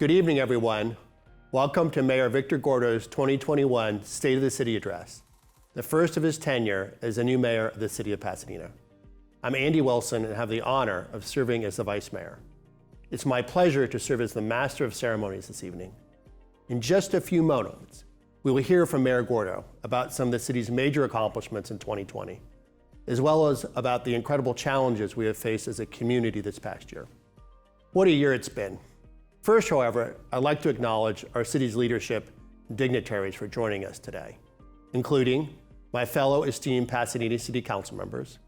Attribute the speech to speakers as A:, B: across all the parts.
A: Good evening, everyone. Welcome to Mayor Victor Gordo's 2021 State of the City Address, the first of his tenure as the new mayor of the city of Pasadena. I'm Andy Wilson and have the honor of serving as the vice mayor. It's my pleasure to serve as the master of ceremonies this evening. In just a few moments, we will hear from Mayor Gordo about some of the city's major accomplishments in 2020, as well as about the incredible challenges we have faced as a community this past year. What a year it's been. First, however, I'd like to acknowledge our city's leadership and dignitaries for joining us today, including my fellow esteemed Pasadena City Council members,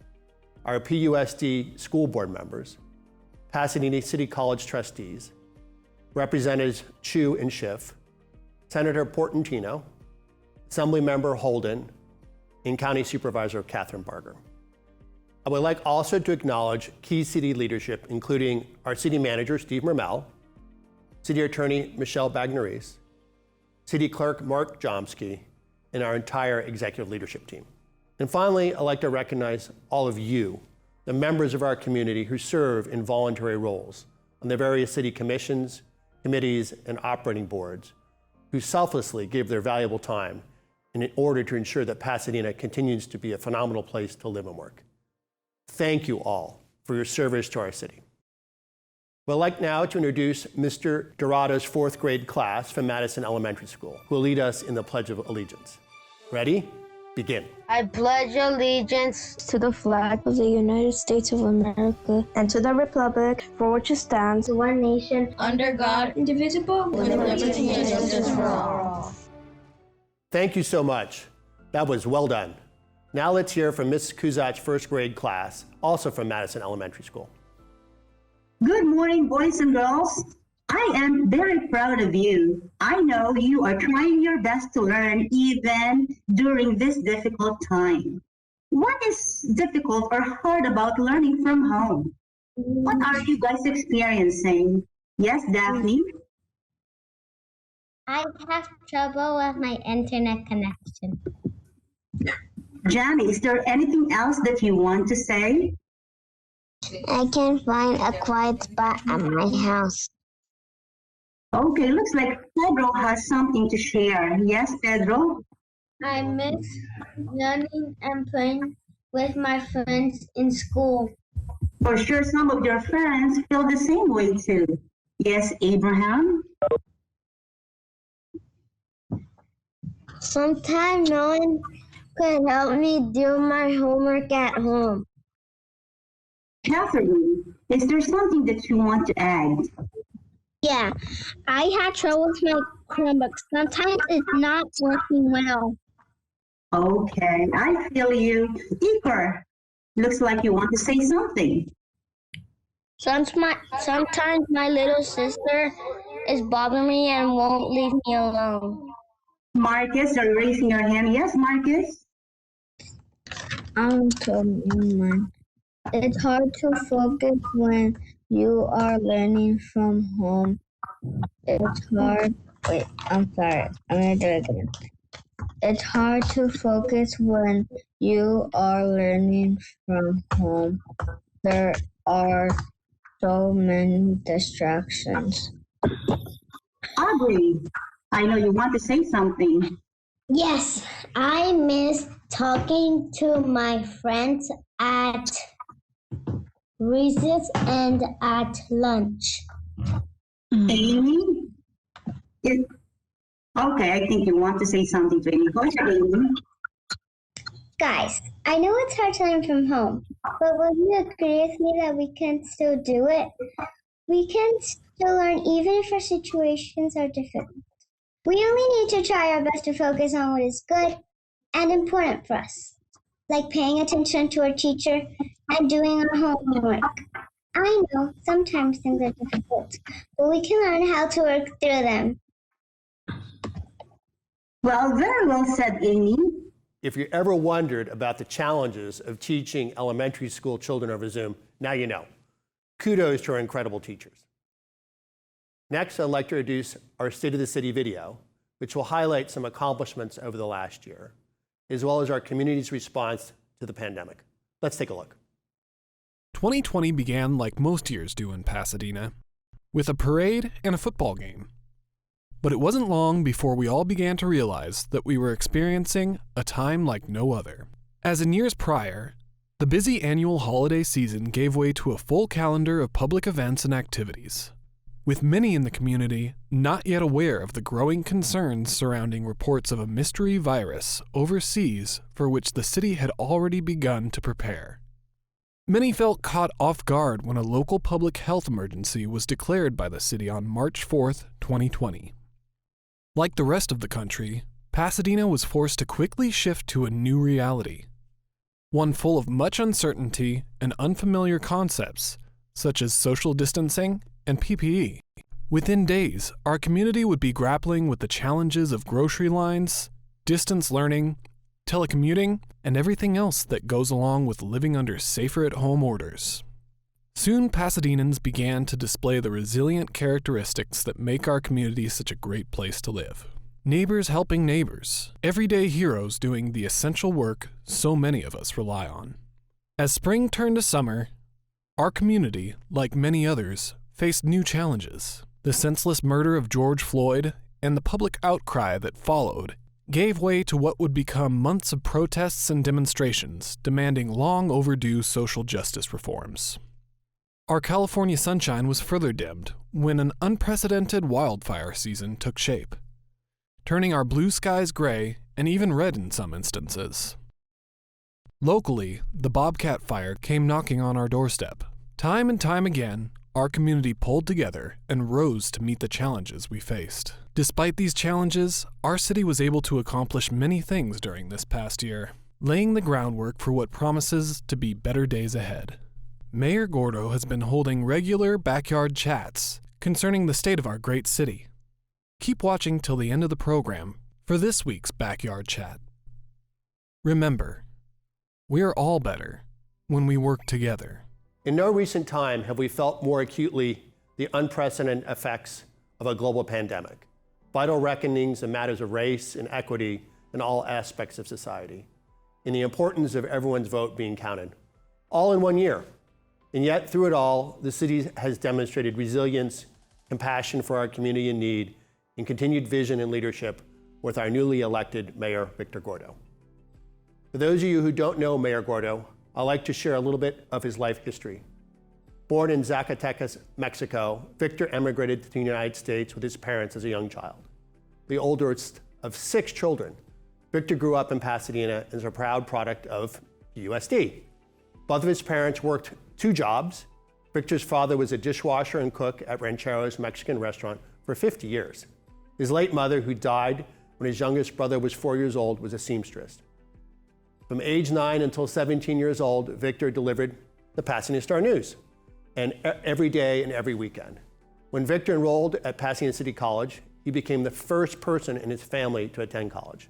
A: our PUSD school board members, Pasadena City College trustees, Representatives Chu and Schiff, Senator Portantino, Assemblymember Holden, and County Supervisor Catherine Barger. I would like also to acknowledge key city leadership, including our city manager, Steve Mermel, City Attorney Michelle Bagneris, City Clerk Mark Jomsky, and our entire executive leadership team. And finally, I'd like to recognize all of you, the members of our community who serve in voluntary roles on the various city commissions, committees, and operating boards, who selflessly give their valuable time in order to ensure that Pasadena continues to be a phenomenal place to live and work. Thank you all for your service to our city. I'd like now to introduce Mr. Dorado's fourth grade class from Madison Elementary School, who will lead us in the Pledge of Allegiance. Ready? Begin.
B: I pledge allegiance
C: to the flag of the United States of America and to the republic for which it stands,
B: one nation,
C: under God, indivisible, with liberty and justice for all.
A: Thank you so much. That was well done. Now let's hear from Ms. Kuzak's first grade class, also from Madison Elementary School.
D: Good morning, boys and girls. I am very proud of you. I know you are trying your best to learn even during this difficult time. What is difficult or hard about learning from home? What are you guys experiencing? Yes, Daphne?
B: I have trouble with my internet connection.
D: Jamie, is there anything else that you want to say?
B: I can't find a quiet spot at my house.
D: Okay, looks like Pedro has something to share. Yes, Pedro?
B: I miss learning and playing with my friends in school.
D: For sure, some of your friends feel the same way too. Yes, Abraham?
B: Sometimes no one could help me do my homework at home.
D: Catherine, is there something that you want to add?
B: Yeah, I had trouble with my Chromebook. Sometimes it's not working well.
D: Okay, I feel you. Igor, looks like you want to say something.
B: Sometimes my little sister is bothering me and won't leave me alone.
D: Marcus, are you raising your hand? Yes, Marcus?
B: It's hard to focus when you are learning from home. It's hard. Wait, I'm sorry. I'm going to do it again. It's hard to focus when you are learning from home. There are so many distractions.
D: Aubrey, I know you want to say something.
B: Yes, I miss talking to my friends at recess and at lunch.
D: Amy? Okay, I think you want to say something to Amy. Go ahead, Amy.
B: Guys, I know it's hard to learn from home, but will you agree with me that we can still do it? We can still learn even if our situations are different. We only need to try our best to focus on what is good and important for us, like paying attention to our teacher and doing our homework. I know sometimes things are difficult, but we can learn how to work through them.
D: Well, very well said, Amy.
A: If you ever wondered about the challenges of teaching elementary school children over Zoom, now you know. Kudos to our incredible teachers. Next, I'd like to introduce our State of the City video, which will highlight some accomplishments over the last year, as well as our community's response to the pandemic. Let's take a look.
E: 2020 began like most years do in Pasadena, with a parade and a football game. But it wasn't long before we all began to realize that we were experiencing a time like no other. As in years prior, the busy annual holiday season gave way to a full calendar of public events and activities, with many in the community not yet aware of the growing concerns surrounding reports of a mystery virus overseas for which the city had already begun to prepare. Many felt caught off guard when a local public health emergency was declared by the city on March 4th, 2020. Like the rest of the country, Pasadena was forced to quickly shift to a new reality, one full of much uncertainty and unfamiliar concepts, such as social distancing and PPE. Within days, our community would be grappling with the challenges of grocery lines, distance learning, telecommuting, and everything else that goes along with living under safer-at-home orders. Soon, Pasadenans began to display the resilient characteristics that make our community such a great place to live. Neighbors helping neighbors, everyday heroes doing the essential work so many of us rely on. As spring turned to summer, our community, like many others, faced new challenges. The senseless murder of George Floyd and the public outcry that followed gave way to what would become months of protests and demonstrations demanding long overdue social justice reforms. Our California sunshine was further dimmed when an unprecedented wildfire season took shape, turning our blue skies gray and even red in some instances. Locally, the Bobcat fire came knocking on our doorstep. Time and time again, our community pulled together and rose to meet the challenges we faced. Despite these challenges, our city was able to accomplish many things during this past year, laying the groundwork for what promises to be better days ahead. Mayor Gordo has been holding regular backyard chats concerning the state of our great city. Keep watching till the end of the program for this week's Backyard Chat. Remember, we are all better when we work together.
A: In no recent time have we felt more acutely the unprecedented effects of a global pandemic, vital reckonings in matters of race and equity in all aspects of society, and the importance of everyone's vote being counted, all in 1 year. And yet, through it all, the city has demonstrated resilience, compassion for our community in need, and continued vision and leadership with our newly elected Mayor, Victor Gordo. For those of you who don't know Mayor Gordo, I'd like to share a little bit of his life history. Born in Zacatecas, Mexico, Victor emigrated to the United States with his parents as a young child. The oldest of 6 children, Victor grew up in Pasadena and is a proud product of USD. Both of his parents worked 2 jobs. Victor's father was a dishwasher and cook at Ranchero's Mexican restaurant for 50 years. His late mother, who died when his youngest brother was 4 years old, was a seamstress. From age 9 until 17 years old, Victor delivered the Pasadena Star-News, and every day and every weekend. When Victor enrolled at Pasadena City College, he became the first person in his family to attend college,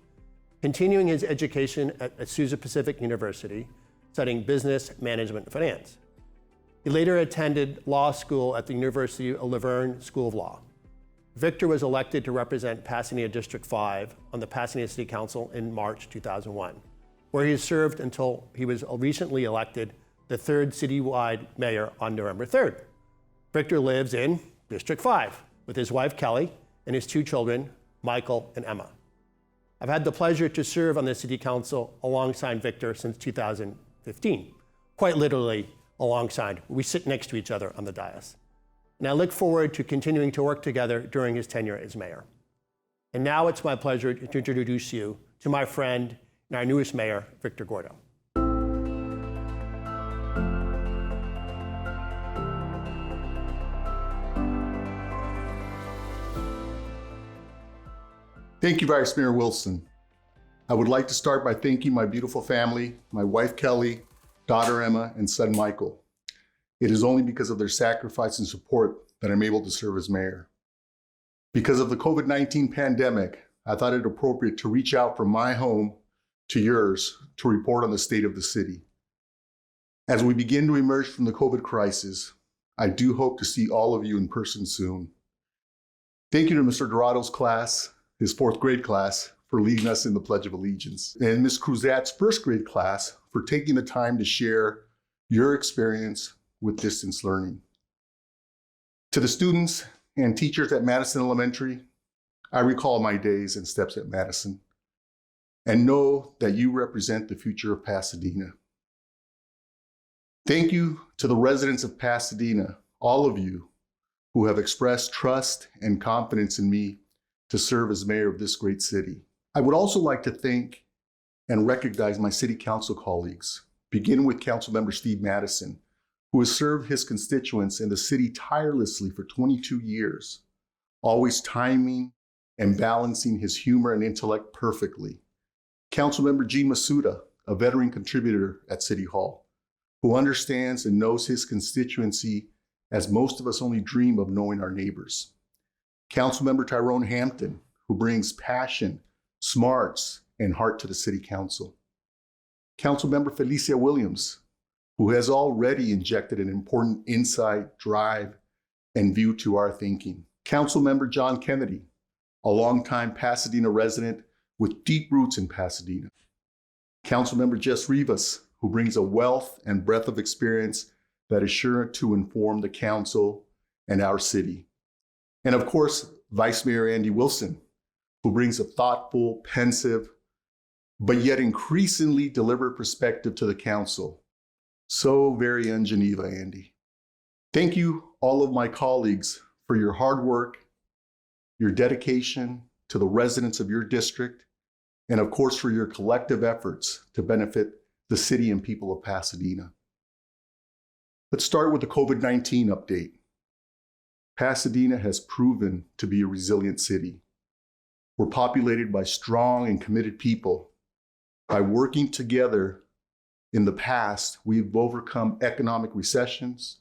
A: continuing his education at Azusa Pacific University, studying business, management, and finance. He later attended law school at the University of Laverne School of Law. Victor was elected to represent Pasadena District 5 on the Pasadena City Council in March 2001, where he served until he was recently elected the 3rd citywide mayor on November 3rd. Victor lives in District 5 with his wife Kelly and his 2 children, Michael and Emma. I've had the pleasure to serve on the City Council alongside Victor since 2015, quite literally alongside. We sit next to each other on the dais. And I look forward to continuing to work together during his tenure as mayor. And now it's my pleasure to introduce you to my friend and our newest mayor, Victor Gordo.
F: Thank you, Vice Mayor Wilson. I would like to start by thanking my beautiful family, my wife Kelly, daughter Emma, and son Michael. It is only because of their sacrifice and support that I'm able to serve as mayor. Because of the COVID-19 pandemic, I thought it appropriate to reach out from my home to yours to report on the state of the city. As we begin to emerge from the COVID crisis, I do hope to see all of you in person soon. Thank you to Mr. Dorado's class, his 4th grade class, for leading us in the Pledge of Allegiance, and Ms. Cruzat's 1st grade class for taking the time to share your experience with distance learning. To the students and teachers at Madison Elementary, I recall my days and steps at Madison and know that you represent the future of Pasadena. Thank you to the residents of Pasadena, all of you who have expressed trust and confidence in me to serve as mayor of this great city. I would also like to thank and recognize my city council colleagues, beginning with Councilmember Steve Madison, who has served his constituents and the city tirelessly for 22 years, always timing and balancing his humor and intellect perfectly. Councilmember Gene Masuda, a veteran contributor at City Hall, who understands and knows his constituency as most of us only dream of knowing our neighbors. Councilmember Tyrone Hampton, who brings passion, smarts, and heart to the City Council. Councilmember Felicia Williams, who has already injected an important insight, drive, and view to our thinking. Councilmember John Kennedy, a longtime Pasadena resident with deep roots in Pasadena. Councilmember Jess Rivas, who brings a wealth and breadth of experience that is sure to inform the council and our city. And of course, Vice Mayor Andy Wilson, who brings a thoughtful, pensive, but yet increasingly deliberate perspective to the council. So very in Geneva, Andy. Thank you, all of my colleagues, for your hard work, your dedication to the residents of your district, and of course for your collective efforts to benefit the city and people of Pasadena. Let's start with the COVID-19 update. Pasadena has proven to be a resilient city. We're populated by strong and committed people. By working together in the past, we've overcome economic recessions,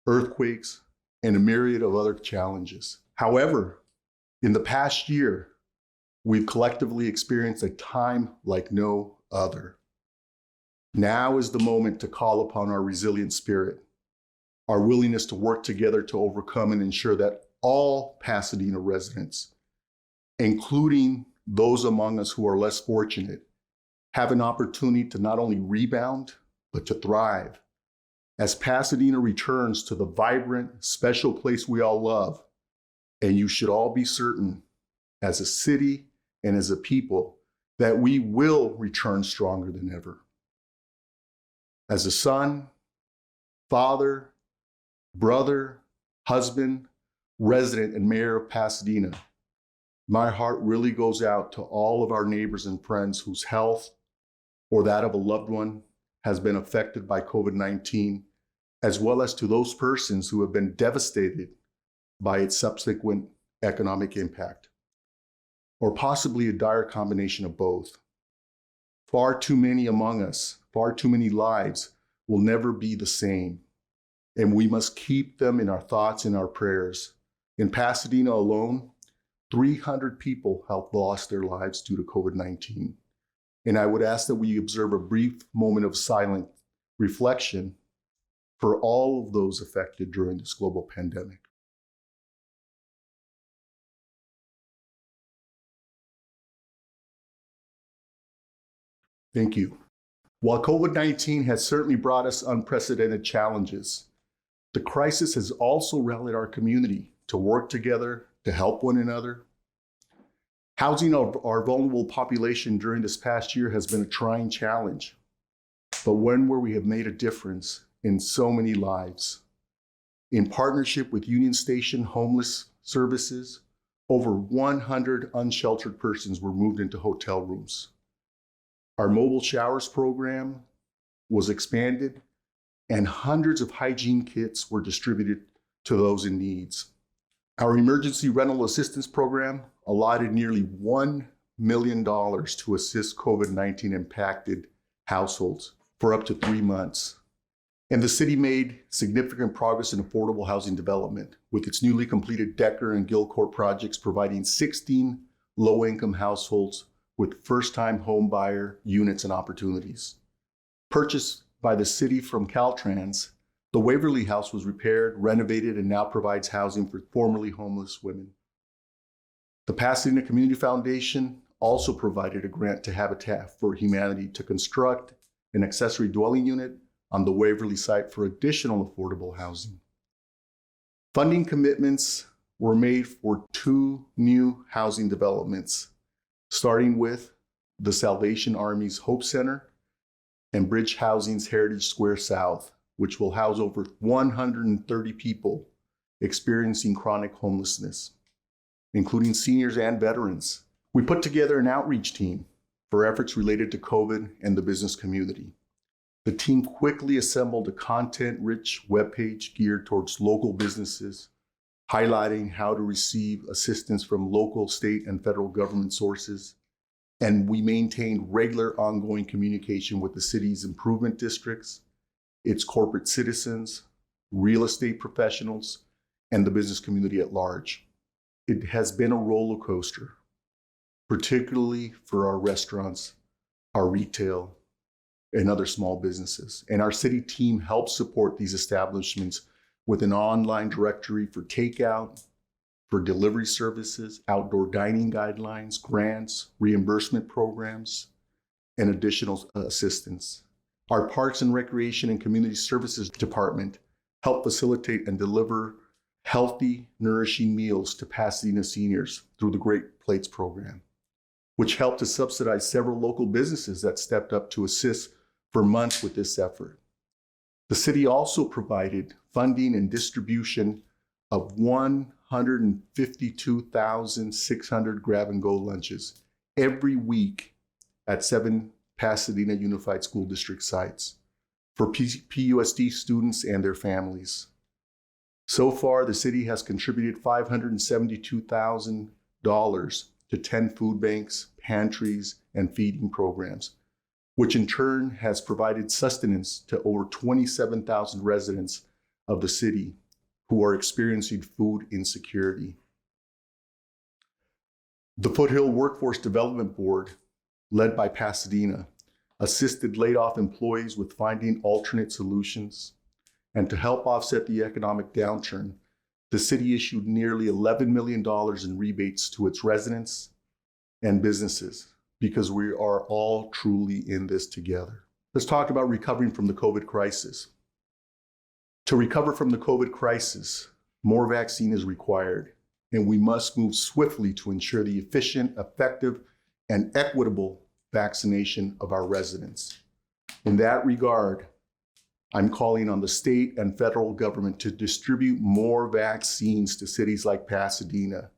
F: earthquakes, and a myriad of other challenges. However, in the past year, we've collectively experienced a time like no other. Now is the moment to call upon our resilient spirit, our willingness to work together to overcome and ensure that all Pasadena residents, including those among us who are less fortunate, have an opportunity to not only rebound, but to thrive. As Pasadena returns to the vibrant, special place we all love, and you should all be certain, as a city and as a people, that we will return stronger than ever. As a son, father, brother, husband, resident, and mayor of Pasadena, my heart really goes out to all of our neighbors and friends whose health or that of a loved one has been affected by COVID-19, as well as to those persons who have been devastated by its subsequent economic impact, or possibly a dire combination of both. Far too many among us, far too many lives will never be the same, and we must keep them in our thoughts and our prayers. In Pasadena alone, 300 people have lost their lives due to COVID-19. And I would ask that we observe a brief moment of silent reflection for all of those affected during this global pandemic. Thank you. While COVID-19 has certainly brought us unprecedented challenges, the crisis has also rallied our community to work together to help one another. Housing our vulnerable population during this past year has been a trying challenge, but one where we have made a difference in so many lives. In partnership with Union Station Homeless Services, over 100 unsheltered persons were moved into hotel rooms. Our mobile showers program was expanded, and hundreds of hygiene kits were distributed to those in need. Our emergency rental assistance program allotted nearly $1 million to assist COVID-19 impacted households for up to 3 months. And the city made significant progress in affordable housing development with its newly completed Decker and Gilcourt projects providing 16 low-income households with first-time home buyer units and opportunities. Purchased by the city from Caltrans, the Waverly House was repaired, renovated, and now provides housing for formerly homeless women. The Pasadena Community Foundation also provided a grant to Habitat for Humanity to construct an accessory dwelling unit on the Waverly site for additional affordable housing. Funding commitments were made for 2 new housing developments, starting with the Salvation Army's Hope Center and Bridge Housing's Heritage Square South, which will house over 130 people experiencing chronic homelessness, including seniors and veterans. We put together an outreach team for efforts related to COVID and the business community. The team quickly assembled a content-rich webpage geared towards local businesses, highlighting how to receive assistance from local, state, and federal government sources. And we maintained regular ongoing communication with the city's improvement districts, its corporate citizens, real estate professionals, and the business community at large. It has been a roller coaster, particularly for our restaurants, our retail, and other small businesses. And our city team helps support these establishments with an online directory for takeout, for delivery services, outdoor dining guidelines, grants, reimbursement programs, and additional assistance. Our Parks and Recreation and Community Services Department help facilitate and deliver healthy, nourishing meals to Pasadena seniors through the Great Plates program, which helped to subsidize several local businesses that stepped up to assist for months with this effort. The city also provided funding and distribution of 152,600 grab-and-go lunches every week at 7 Pasadena Unified School District sites for PUSD students and their families. So far, the city has contributed $572,000 to 10 food banks, pantries, and feeding programs, which in turn has provided sustenance to over 27,000 residents of the city who are experiencing food insecurity. The Foothill Workforce Development Board, led by Pasadena, assisted laid-off employees with finding alternate solutions. And to help offset the economic downturn, the city issued nearly $11 million in rebates to its residents and businesses, because we are all truly in this together. Let's talk about recovering from the COVID crisis. To recover from the COVID crisis, more vaccine is required, and we must move swiftly to ensure the efficient, effective, and equitable vaccination of our residents. In that regard, I'm calling on the state and federal government to distribute more vaccines to cities like Pasadena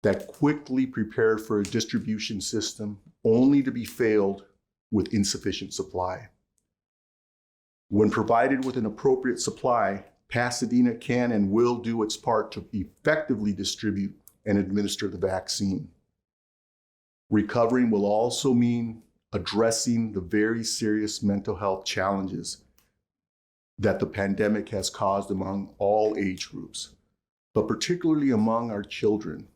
F: that quickly prepared for a distribution system only to be failed with insufficient supply. When provided with an appropriate supply, Pasadena can and will do its part to effectively distribute and administer the vaccine. Recovering will also mean addressing the very serious mental health challenges that the pandemic has caused among all age groups, but particularly among our children.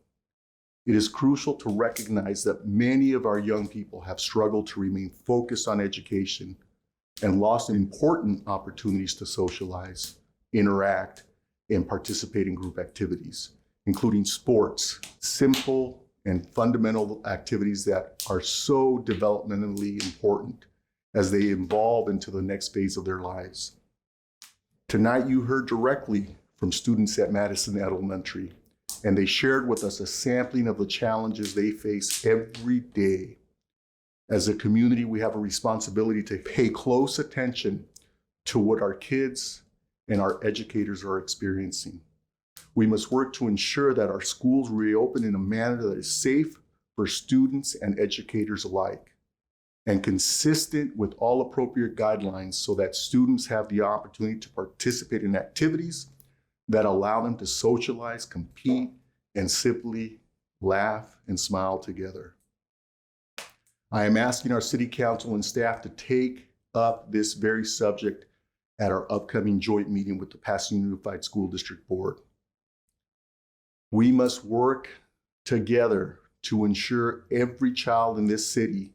F: It is crucial to recognize that many of our young people have struggled to remain focused on education and lost important opportunities to socialize, interact, and participate in group activities, including sports, simple and fundamental activities that are so developmentally important as they evolve into the next phase of their lives. Tonight, you heard directly from students at Madison Elementary, and they shared with us a sampling of the challenges they face every day. As a community, we have a responsibility to pay close attention to what our kids and our educators are experiencing. We must work to ensure that our schools reopen in a manner that is safe for students and educators alike, and consistent with all appropriate guidelines so that students have the opportunity to participate in activities that allow them to socialize, compete, and simply laugh and smile together. I am asking our City Council and staff to take up this very subject at our upcoming joint meeting with the Pasadena Unified School District Board. We must work together to ensure every child in this city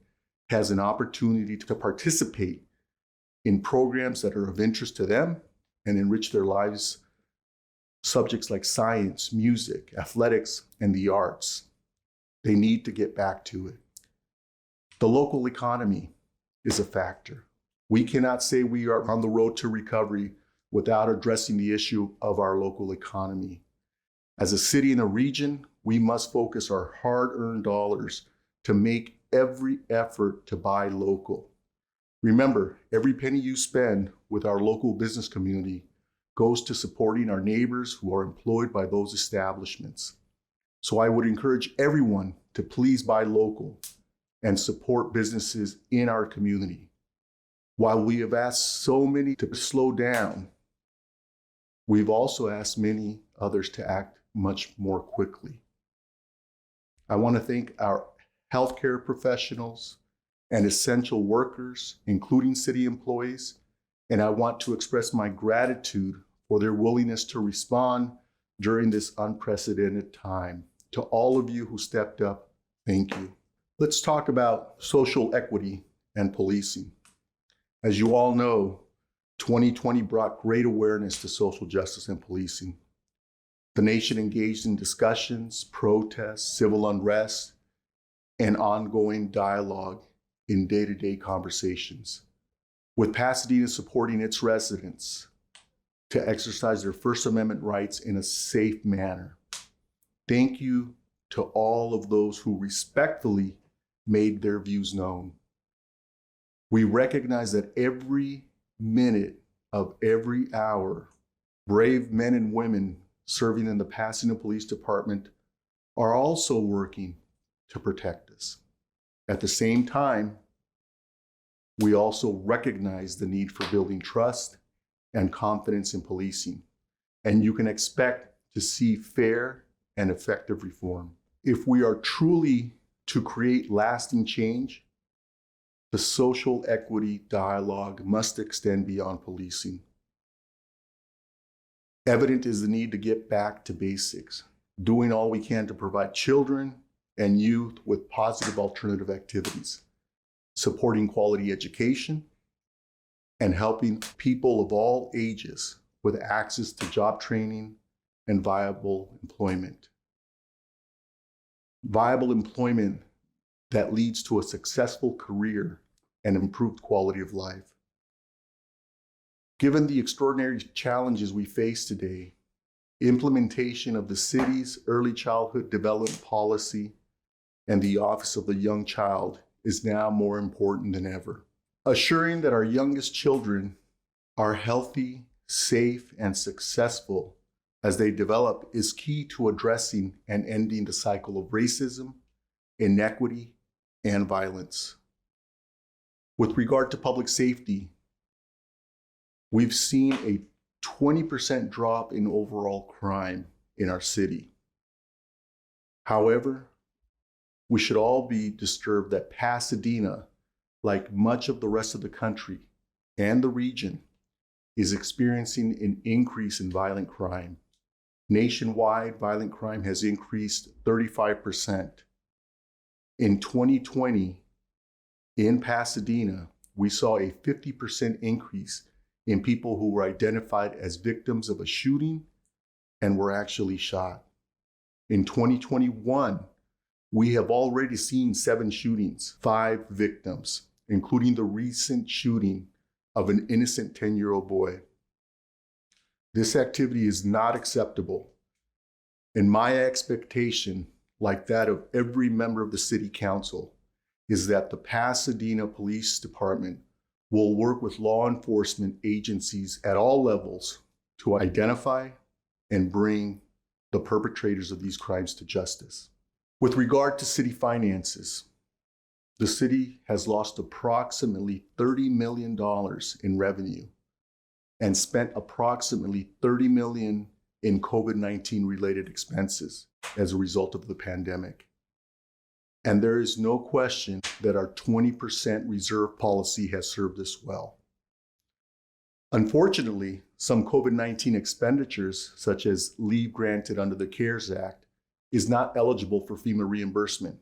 F: has an opportunity to participate in programs that are of interest to them and enrich their lives. Subjects like science, music, athletics, and the arts. They need to get back to it. The local economy is a factor. We cannot say we are on the road to recovery without addressing the issue of our local economy. As a city and a region, we must focus our hard-earned dollars to make every effort to buy local. Remember, every penny you spend with our local business community goes to supporting our neighbors who are employed by those establishments. So I would encourage everyone to please buy local and support businesses in our community. While we have asked so many to slow down, we've also asked many others to act much more quickly. I want to thank our healthcare professionals and essential workers, including city employees, and I want to express my gratitude for their willingness to respond during this unprecedented time. To all of you who stepped up, thank you. Let's talk about social equity and policing. As you all know, 2020 brought great awareness to social justice and policing. The nation engaged in discussions, protests, civil unrest, and ongoing dialogue in day-to-day conversations, with Pasadena supporting its residents to exercise their First Amendment rights in a safe manner. Thank you to all of those who respectfully made their views known. We recognize that every minute of every hour, brave men and women serving in the Pasadena Police Department are also working to protect us. At the same time, we also recognize the need for building trust and confidence in policing, and you can expect to see fair and effective reform. If we are truly to create lasting change, the social equity dialogue must extend beyond policing. Evident is the need to get back to basics, doing all we can to provide children and youth with positive alternative activities, supporting quality education, and helping people of all ages with access to job training and viable employment. Viable employment that leads to a successful career and improved quality of life. Given the extraordinary challenges we face today, implementation of the city's early childhood development policy and the Office of the Young Child is now more important than ever. Assuring that our youngest children are healthy, safe, and successful as they develop is key to addressing and ending the cycle of racism, inequity, and violence. With regard to public safety, we've seen a 20% drop in overall crime in our city. However, we should all be disturbed that Pasadena, like much of the rest of the country and the region, is experiencing an increase in violent crime. Nationwide, violent crime has increased 35%. In 2020, in Pasadena, we saw a 50% increase in people who were identified as victims of a shooting and were actually shot. In 2021, we have already seen 7 shootings, 5 victims, including the recent shooting of an innocent 10-year-old boy. This activity is not acceptable, and my expectation, like that of every member of the City Council, is that the Pasadena Police Department will work with law enforcement agencies at all levels to identify and bring the perpetrators of these crimes to justice. With regard to city finances, the city has lost approximately $30 million in revenue and spent approximately $30 million in COVID-19 related expenses as a result of the pandemic. And there is no question that our 20% reserve policy has served us well. Unfortunately, some COVID-19 expenditures, such as leave granted under the CARES Act, is not eligible for FEMA reimbursement.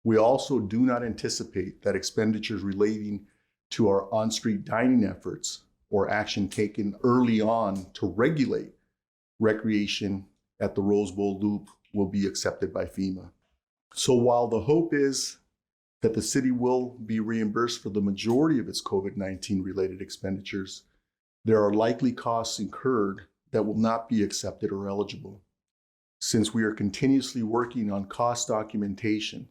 F: We also do not anticipate that expenditures relating to our on-street dining efforts or action taken early on to regulate recreation at the Rose Bowl Loop will be accepted by FEMA. So while the hope is that the city will be reimbursed for the majority of its COVID-19 related expenditures, There are likely costs incurred that will not be accepted or eligible. Since we are continuously working on cost documentation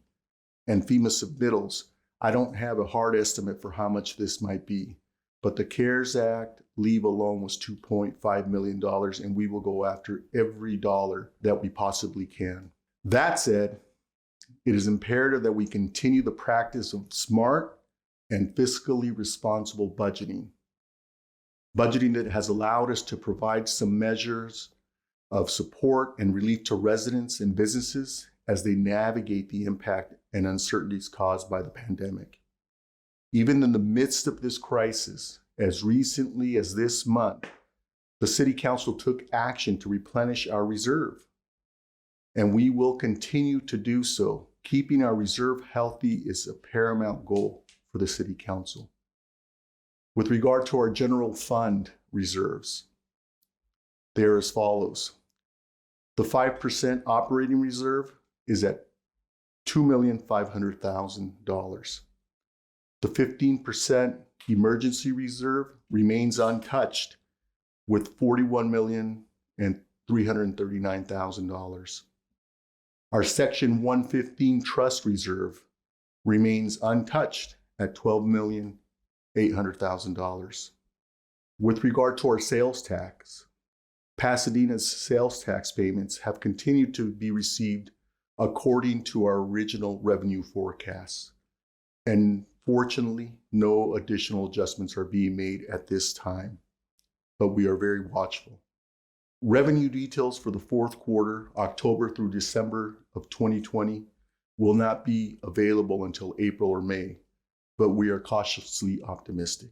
F: and FEMA submittals, I don't have a hard estimate for how much this might be, but the CARES Act leave alone was $2.5 million, and we will go after every dollar that we possibly can. That said, it is imperative that we continue the practice of smart and fiscally responsible budgeting. Budgeting that has allowed us to provide some measures of support and relief to residents and businesses as they navigate the impact and uncertainties caused by the pandemic. Even in the midst of this crisis, as recently as this month, the City Council took action to replenish our reserve. And we will continue to do so. Keeping our reserve healthy is a paramount goal for the City Council. With regard to our general fund reserves, they are as follows. The 5% operating reserve is at $2,500,000. The 15% emergency reserve remains untouched with $41,339,000. Our Section 115 trust reserve remains untouched at $12,800,000. With regard to our sales tax, Pasadena's sales tax payments have continued to be received according to our original revenue forecasts. And fortunately, no additional adjustments are being made at this time, but we are very watchful. Revenue details for the fourth quarter, October through December of 2020, will not be available until April or May, but we are cautiously optimistic.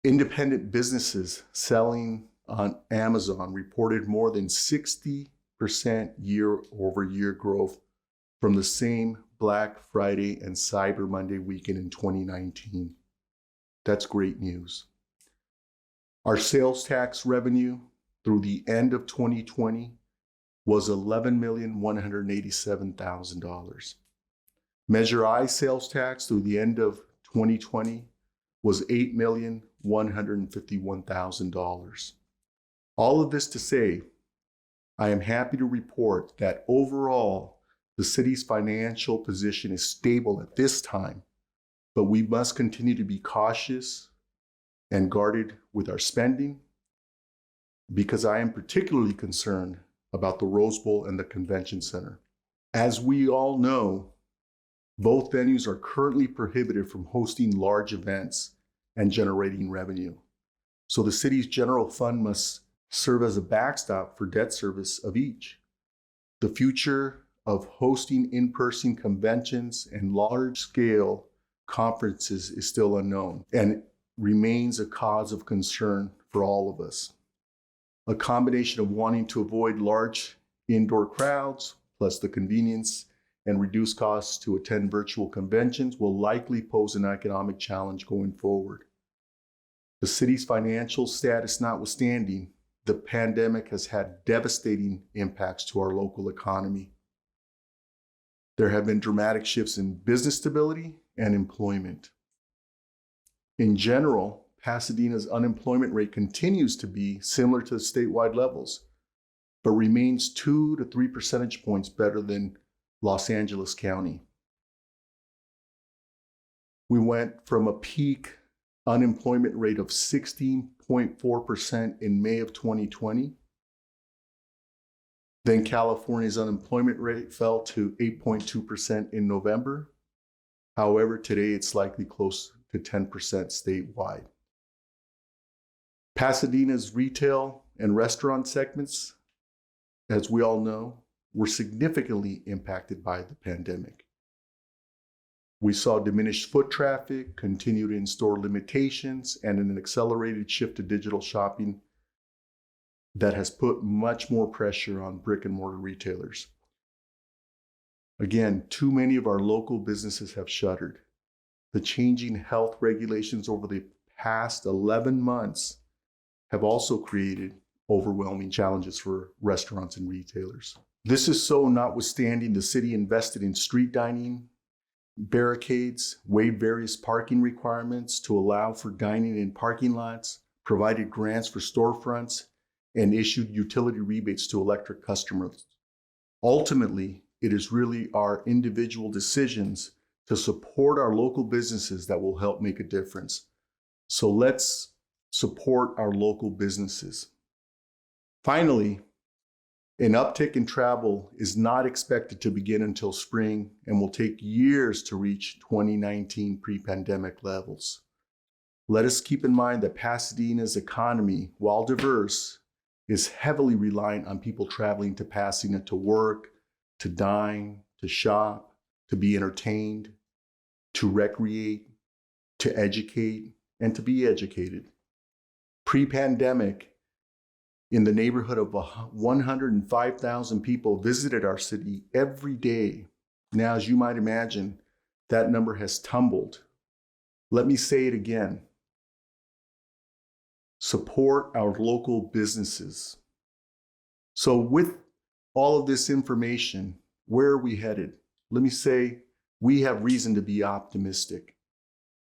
F: Independent businesses selling on Amazon reported more than 60% year-over-year growth from the same Black Friday and Cyber Monday weekend in 2019. That's great news. Our sales tax revenue through the end of 2020 was $11,187,000. Measure I sales tax through the end of 2020 was $8,151,000. All of this to say, I am happy to report that overall, the city's financial position is stable at this time, but we must continue to be cautious and guarded with our spending because I am particularly concerned about the Rose Bowl and the Convention Center. As we all know, both venues are currently prohibited from hosting large events and generating revenue. So the city's general fund must serve as a backstop for debt service of each. The future of hosting in-person conventions and large-scale conferences is still unknown and remains a cause of concern for all of us. A combination of wanting to avoid large indoor crowds, plus the convenience and reduced costs to attend virtual conventions will likely pose an economic challenge going forward. The city's financial status notwithstanding, the pandemic has had devastating impacts to our local economy. There have been dramatic shifts in business stability and employment. In general, Pasadena's unemployment rate continues to be similar to the statewide levels, but remains 2 to 3 percentage points better than Los Angeles County. We went from a peak unemployment rate of 16.4% in May of 2020. Then California's unemployment rate fell to 8.2% in November. However, today it's likely close to 10% statewide. Pasadena's retail and restaurant segments, as we all know, were significantly impacted by the pandemic. We saw diminished foot traffic, continued in-store limitations, and an accelerated shift to digital shopping that has put much more pressure on brick and mortar retailers. Again, too many of our local businesses have shuttered. The changing health regulations over the past 11 months have also created overwhelming challenges for restaurants and retailers. This is so notwithstanding the city invested in street dining, barricades, waived various parking requirements to allow for dining in parking lots, provided grants for storefronts, and issued utility rebates to electric customers. Ultimately, it is really our individual decisions to support our local businesses that will help make a difference. So let's support our local businesses. Finally, an uptick in travel is not expected to begin until spring and will take years to reach 2019 pre-pandemic levels. Let us keep in mind that Pasadena's economy, while diverse, is heavily reliant on people traveling to Pasadena to work, to dine, to shop, to be entertained, to recreate, to educate, and to be educated. Pre-pandemic, in the neighborhood of 105,000 people visited our city every day. Now, as you might imagine, that number has tumbled. Let me say it again. Support our local businesses. So with all of this information, where are we headed? Let me say, we have reason to be optimistic.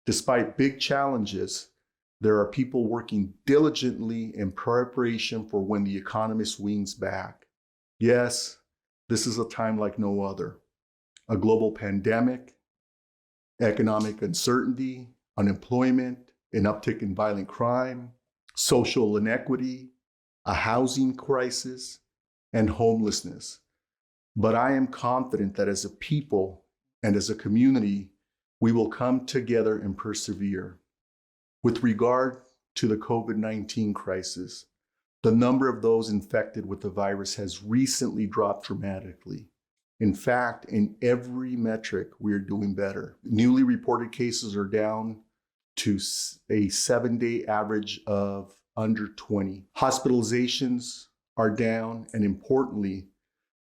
F: Despite big challenges, there are people working diligently in preparation for when the economy swings back. Yes, this is a time like no other. A global pandemic, economic uncertainty, unemployment, an uptick in violent crime, social inequity, a housing crisis, and homelessness. But I am confident that as a people and as a community, we will come together and persevere. With regard to the COVID-19 crisis, the number of those infected with the virus has recently dropped dramatically. In fact, in every metric, we are doing better. Newly reported cases are down to a 7-day average of under 20. Hospitalizations are down, and importantly,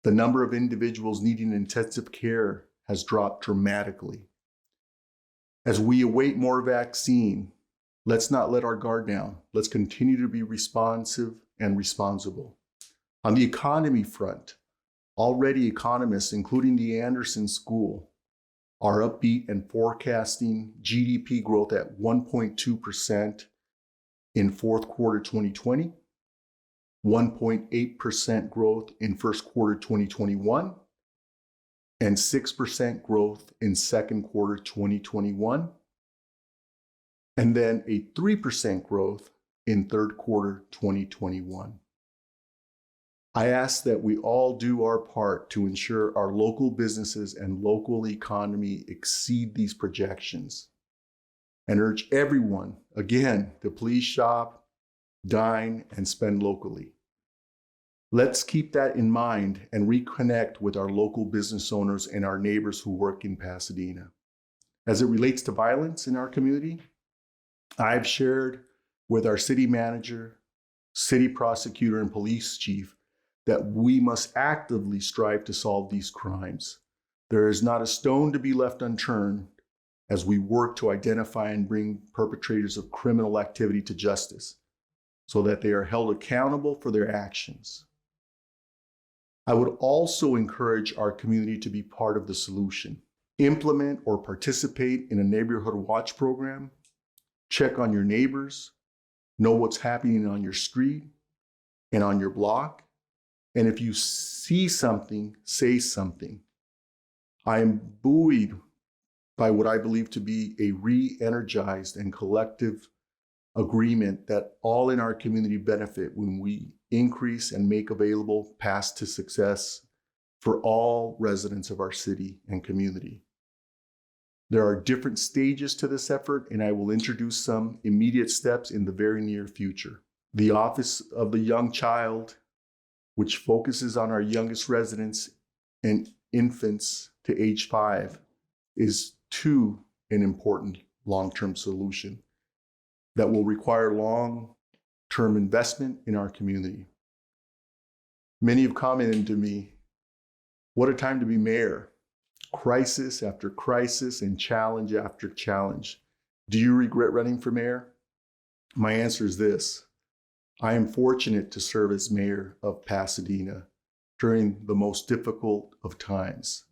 F: the number of individuals needing intensive care has dropped dramatically. As we await more vaccine, let's not let our guard down. Let's continue to be responsive and responsible. On the economy front, already economists, including the Anderson School, are upbeat and forecasting GDP growth at 1.2% in fourth quarter 2020, 1.8% growth in first quarter 2021, and 6% growth in second quarter 2021, and then a 3% growth in third quarter 2021. I ask that we all do our part to ensure our local businesses and local economy exceed these projections, and urge everyone, again, to please shop, dine, and spend locally. Let's keep that in mind and reconnect with our local business owners and our neighbors who work in Pasadena. As it relates to violence in our community, I've shared with our city manager, city prosecutor, and police chief that we must actively strive to solve these crimes. There is not a stone to be left unturned as we work to identify and bring perpetrators of criminal activity to justice so that they are held accountable for their actions. I would also encourage our community to be part of the solution. Implement or participate in a neighborhood watch program. Check on your neighbors. Know what's happening on your street and on your block. And if you see something, say something. I am buoyed by what I believe to be a re-energized and collective agreement that all in our community benefit when we increase and make available Path to Success for all residents of our city and community. There are different stages to this effort, and I will introduce some immediate steps in the very near future. The Office of the Young Child, which focuses on our youngest residents and infants to age 5, is an important long-term solution that will require long-term investment in our community. Many have commented to me, what a time to be mayor. Crisis after crisis and challenge after challenge. Do you regret running for mayor? My answer is this. I am fortunate to serve as mayor of Pasadena during the most difficult of times.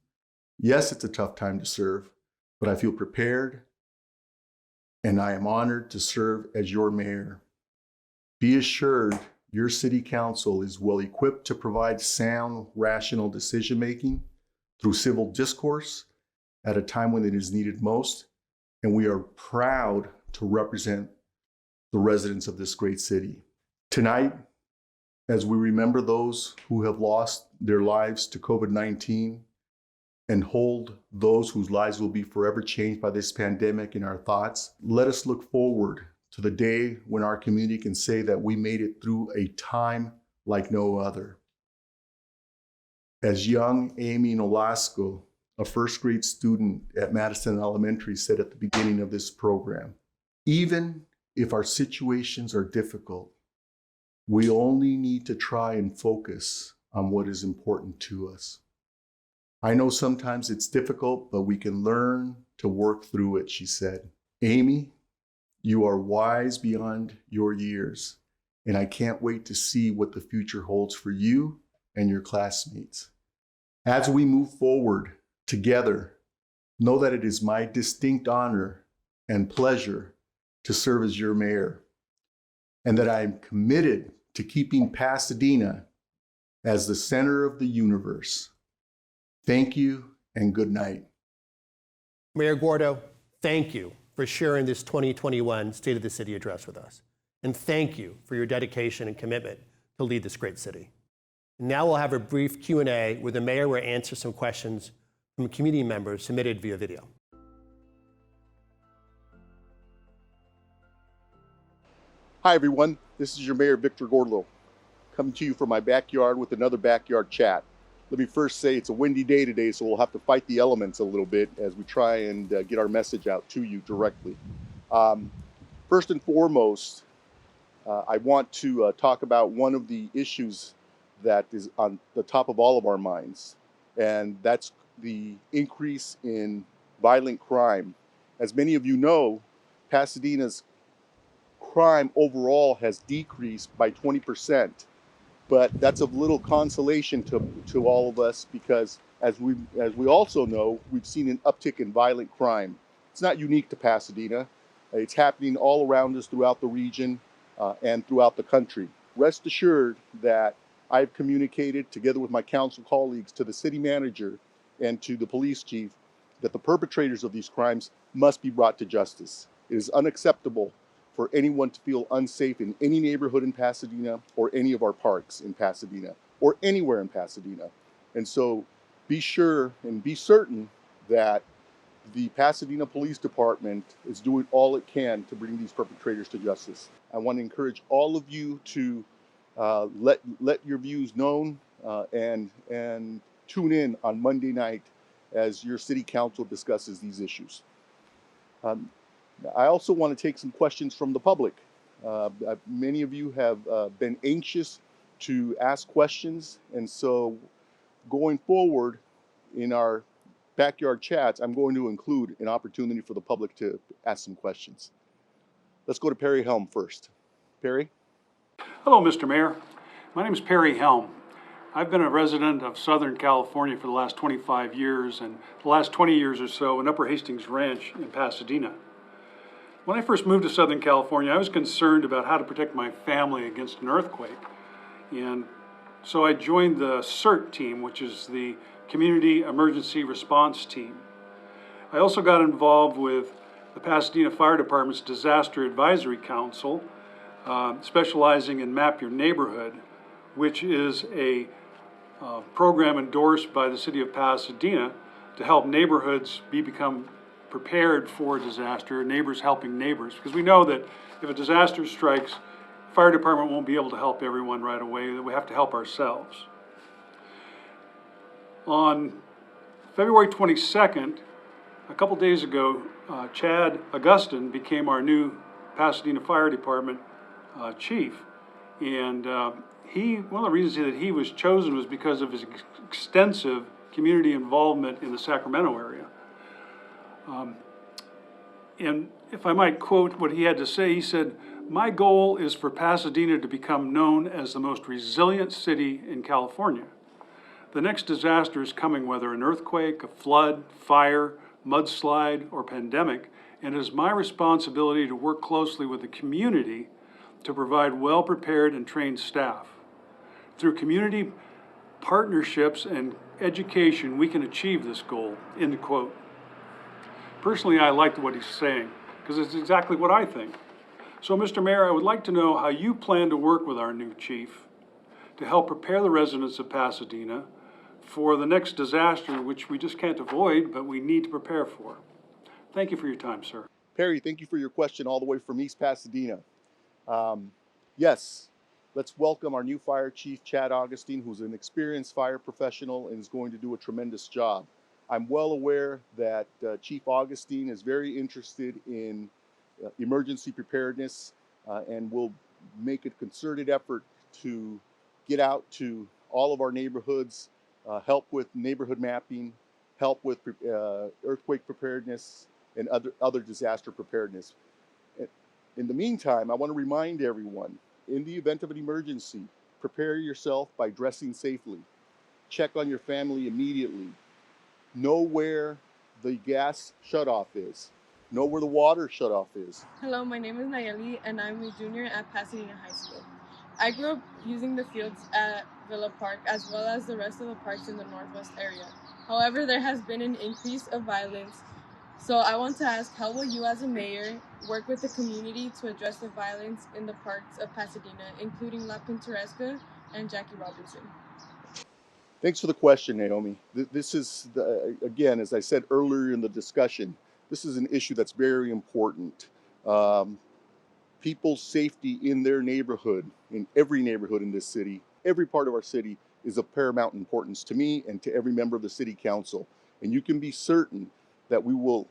F: Yes, it's a tough time to serve, but I feel prepared and I am honored to serve as your mayor. Be assured your city council is well equipped to provide sound, rational decision-making through civil discourse at a time when it is needed most, and we are proud to represent the residents of this great city. Tonight, as we remember those who have lost their lives to COVID-19 and hold those whose lives will be forever changed by this pandemic in our thoughts, let us look forward to the day when our community can say that we made it through a time like no other. As young Amy Nolasco, a first grade student at Madison Elementary, said at the beginning of this program, even if our situations are difficult, we only need to try and focus on what is important to us. I know sometimes it's difficult, but we can learn to work through it, she said. Amy, you are wise beyond your years, and I can't wait to see what the future holds for you and your classmates. As we move forward together, know that it is my distinct honor and pleasure to serve as your mayor, and that I am committed to keeping Pasadena as the center of the universe. Thank you and good night.
A: Mayor Gordo, thank you for sharing this 2021 State of the City address with us. And thank you for your dedication and commitment to lead this great city. Now we'll have a brief Q&A where the mayor will answer some questions from community members submitted via video.
F: Hi everyone, this is your Mayor Victor Gordo, coming to you from my backyard with another backyard chat. Let me first say it's a windy day today, so we'll have to fight the elements a little bit as we try and get our message out to you directly. First and foremost, I want to talk about one of the issues that is on the top of all of our minds, and that's the increase in violent crime. As many of you know, Pasadena's crime overall has decreased by 20%, but that's of little consolation to all of us because as we also know, we've seen an uptick in violent crime. It's not unique to Pasadena. It's happening all around us throughout the region and throughout the country. Rest assured that I've communicated together with my council colleagues to the city manager and to the police chief that the perpetrators of these crimes must be brought to justice. It is unacceptable for anyone to feel unsafe in any neighborhood in Pasadena or any of our parks in Pasadena or anywhere in Pasadena. And so be sure and be certain that the Pasadena Police Department is doing all it can to bring these perpetrators to justice. I want to encourage all of you to let your views known and tune in on Monday night as your city council discusses these issues. I also want to take some questions from the public. Many of you have been anxious to ask questions, and so going forward in our backyard chats, I'm going to include an opportunity for the public to ask some questions. Let's go to Perry Helm first. Perry?
G: Hello, Mr. Mayor. My name is Perry Helm. I've been a resident of Southern California for the last 25 years and the last 20 years or so in Upper Hastings Ranch in Pasadena. When I first moved to Southern California, I was concerned about how to protect my family against an earthquake. And so I joined the CERT team, which is the Community Emergency Response Team. I also got involved with the Pasadena Fire Department's Disaster Advisory Council, specializing in Map Your Neighborhood, which is a program endorsed by the city of Pasadena to help neighborhoods become prepared for disaster, neighbors helping neighbors. Because we know that if a disaster strikes, fire department won't be able to help everyone right away, that we have to help ourselves. On February 22nd, a couple days ago, Chad Augustine became our new Pasadena Fire Department chief. And one of the reasons that he was chosen was because of his extensive community involvement in the Sacramento area. And if I might quote what he had to say, he said, "My goal is for Pasadena to become known as the most resilient city in California. The next disaster is coming, whether an earthquake, a flood, fire, mudslide, or pandemic, and it is my responsibility to work closely with the community to provide well-prepared and trained staff. Through community partnerships and education, we can achieve this goal, end quote. Personally, I like what he's saying, because it's exactly what I think. So, Mr. Mayor, I would like to know how you plan to work with our new chief to help prepare the residents of Pasadena for the next disaster, which we just can't avoid, but we need to prepare for. Thank you for your time, sir.
F: Perry, thank you for your question all the way from East Pasadena. Yes, let's welcome our new fire chief, Chad Augustine, who's an experienced fire professional and is going to do a tremendous job. I'm well aware that Chief Augustine is very interested in emergency preparedness and will make a concerted effort to get out to all of our neighborhoods, help with neighborhood mapping, help with earthquake preparedness and other disaster preparedness. In the meantime, I want to remind everyone, in the event of an emergency, prepare yourself by dressing safely. Check on your family immediately. Know where the gas shutoff is. Know where the water shutoff is.
H: Hello, my name is Nayeli, and I'm a junior at Pasadena High School. I grew up using the fields at Villa Park as well as the rest of the parks in the Northwest area. However, there has been an increase of violence. So I want to ask, how will you as a mayor work with the community to address the violence in the parks of Pasadena, including La Pintoresca and Jackie Robinson?
F: Thanks for the question, Naomi. This is, again, as I said earlier in the discussion, this is an issue that's very important. People's safety in their neighborhood, in every neighborhood in this city, every part of our city, is of paramount importance to me and to every member of the city council. And you can be certain that we will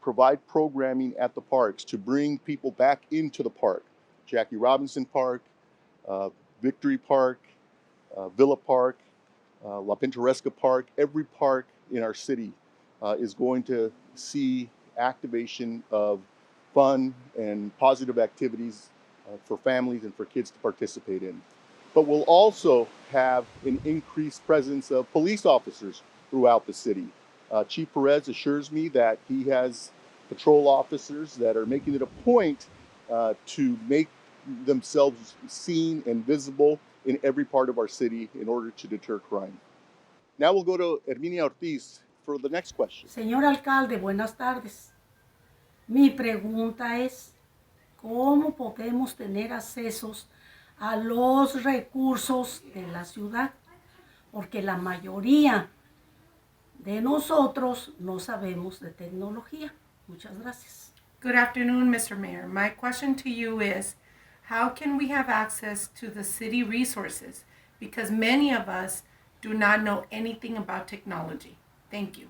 F: provide programming at the parks to bring people back into the park. Jackie Robinson Park, Victory Park, Villa Park, La Pintoresca Park, every park in our city is going to see activation of fun and positive activities for families and for kids to participate in. But we'll also have an increased presence of police officers throughout the city. Chief Perez assures me that he has patrol officers that are making it a point to make themselves seen and visible in every part of our city in order to deter crime. Now we'll go to Herminia Ortiz for the next question.
I: Señor alcalde, buenas tardes. Mi pregunta es, ¿cómo podemos tener accesos a los recursos de la ciudad? Porque la mayoría de nosotros no sabemos de tecnología. Muchas gracias.
J: Good afternoon, Mr. Mayor. My question to you is, how can we have access to the city resources? Because many of us do not know anything about technology. Thank you.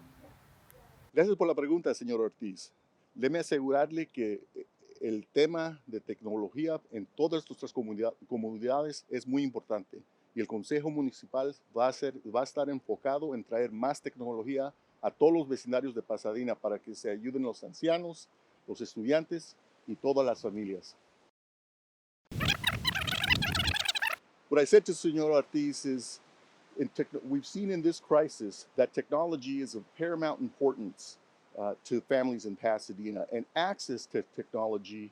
F: Gracias por la pregunta, señor Ortiz. Déme asegurarle que el tema de tecnología en todas nuestras comunidades es muy importante y el Consejo Municipal va a estar enfocado en traer más tecnología a todos los vecindarios de Pasadena para que se ayuden los ancianos, los estudiantes y todas las familias. What I said to Señor Ortiz is, we've seen in this crisis that technology is of paramount importance to families in Pasadena, and access to technology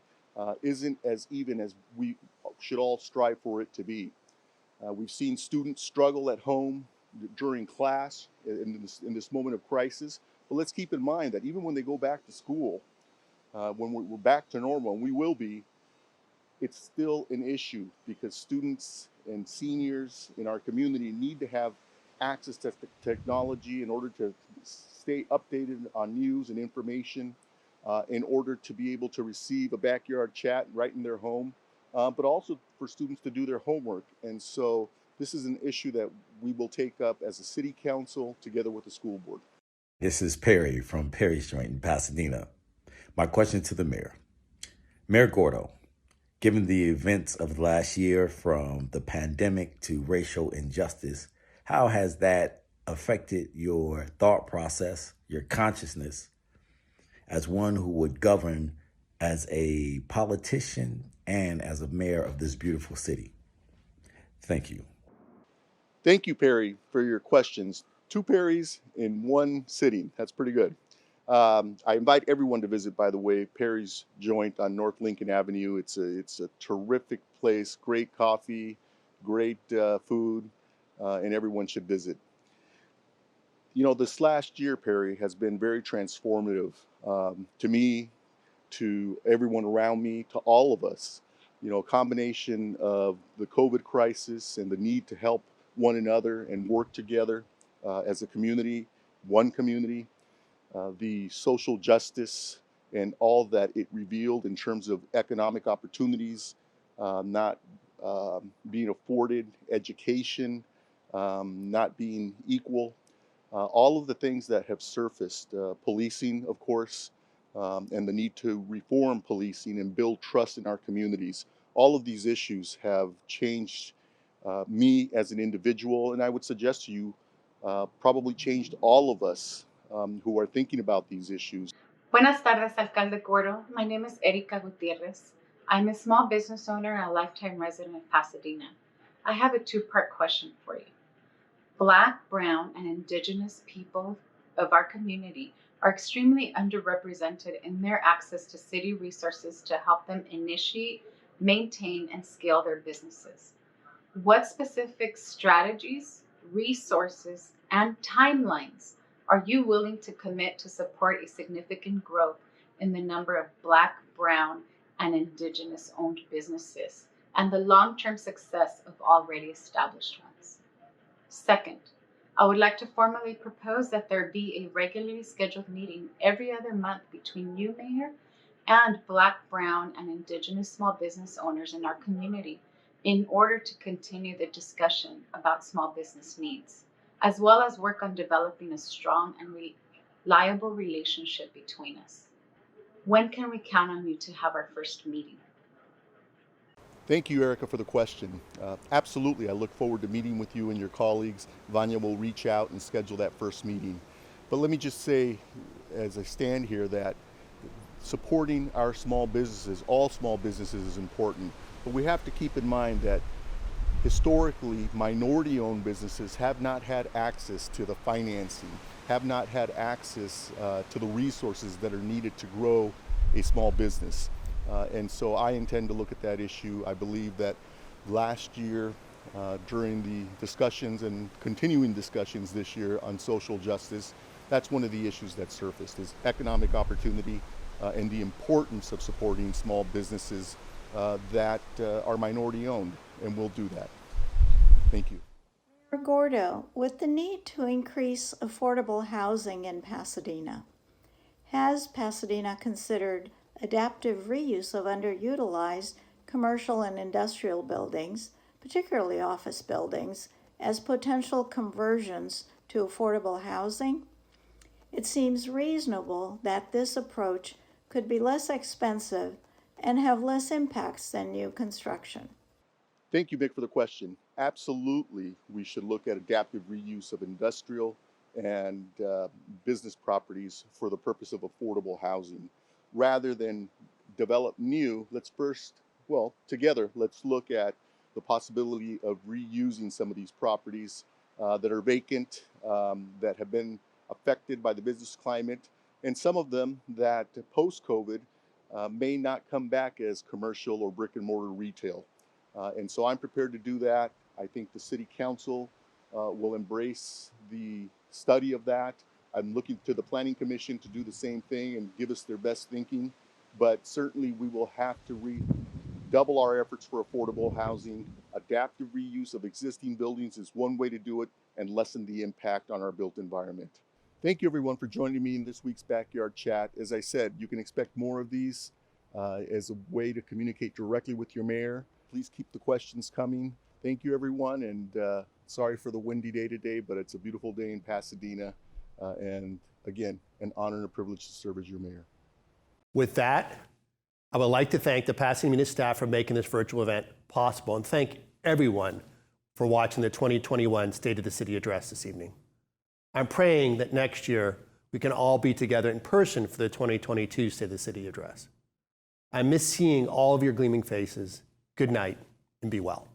F: isn't as even as we should all strive for it to be. We've seen students struggle at home during class in this moment of crisis, but let's keep in mind that even when they go back to school, when we're back to normal, and we will be, it's still an issue because students and seniors in our community need to have access to technology in order to stay updated on news and information, in order to be able to receive a backyard chat right in their home, but also for students to do their homework. And so this is an issue that we will take up as a city council together with the school board.
K: This is Perry from Perry's Joint in Pasadena. My question to the mayor. Mayor Gordo, given the events of the last year, from the pandemic to racial injustice, how has that affected your thought process, your consciousness, as one who would govern as a politician and as a mayor of this beautiful city? Thank you.
F: Thank you, Perry, for your questions. Two Perrys in one sitting. That's pretty good. I invite everyone to visit, by the way, Perry's Joint on North Lincoln Avenue. It's a terrific place, great coffee, great food, and everyone should visit. You know, this last year, Perry, has been very transformative to me, to everyone around me, to all of us. You know, a combination of the COVID crisis and the need to help one another and work together as a community, one community, the social justice and all that it revealed in terms of economic opportunities, not being afforded education, not being equal, all of the things that have surfaced, policing, of course, and the need to reform policing and build trust in our communities. All of these issues have changed me as an individual, and I would suggest to you, probably changed all of us who are thinking about these issues.
L: Buenas tardes, Alcalde Gordo. My name is Erika Gutierrez. I'm a small business owner and a lifetime resident of Pasadena. I have a two-part question for you. Black, brown, and indigenous people of our community are extremely underrepresented in their access to city resources to help them initiate, maintain, and scale their businesses. What specific strategies, resources, and timelines are you willing to commit to support a significant growth in the number of Black, brown, and indigenous owned businesses and the long-term success of already established ones? Second, I would like to formally propose that there be a regularly scheduled meeting every other month between you, Mayor, and Black, brown, and indigenous small business owners in our community in order to continue the discussion about small business needs, as well as work on developing a strong and reliable relationship between us. When can we count on you to have our first meeting?
F: Thank you, Erica, for the question. Absolutely, I look forward to meeting with you and your colleagues. Vanya will reach out and schedule that first meeting. But let me just say, as I stand here, that supporting our small businesses, all small businesses, is important. But we have to keep in mind that historically, minority-owned businesses have not had access to the financing, have not had access to the resources that are needed to grow a small business. And so I intend to look at that issue. I believe that last year, during the discussions and continuing discussions this year on social justice, that's one of the issues that surfaced, is economic opportunity and the importance of supporting small businesses that are minority owned, and we'll do that. Thank you.
M: Mayor Gordo, with the need to increase affordable housing in Pasadena, has Pasadena considered adaptive reuse of underutilized commercial and industrial buildings, particularly office buildings, as potential conversions to affordable housing? It seems reasonable that this approach could be less expensive and have less impacts than new construction.
F: Thank you, Mick, for the question. Absolutely, we should look at adaptive reuse of industrial and business properties for the purpose of affordable housing. Rather than develop new, let's first, together, let's look at the possibility of reusing some of these properties that are vacant, that have been affected by the business climate, and some of them that post-COVID may not come back as commercial or brick and mortar retail. And so I'm prepared to do that. I think the City Council will embrace the study of that. I'm looking to the Planning Commission to do the same thing and give us their best thinking. But certainly we will have to double our efforts for affordable housing. Adaptive reuse of existing buildings is one way to do it and lessen the impact on our built environment. Thank you, everyone, for joining me in this week's Backyard Chat. As I said, you can expect more of these as a way to communicate directly with your mayor. Please keep the questions coming. Thank you, everyone, and sorry for the windy day today, but it's a beautiful day in Pasadena. And again, an honor and a privilege to serve as your mayor.
A: With that, I would like to thank the Pasadena staff for making this virtual event possible, and thank everyone for watching the 2021 State of the City Address this evening. I'm praying that next year we can all be together in person for the 2022 State of the City Address. I miss seeing all of your gleaming faces. Good night and be well.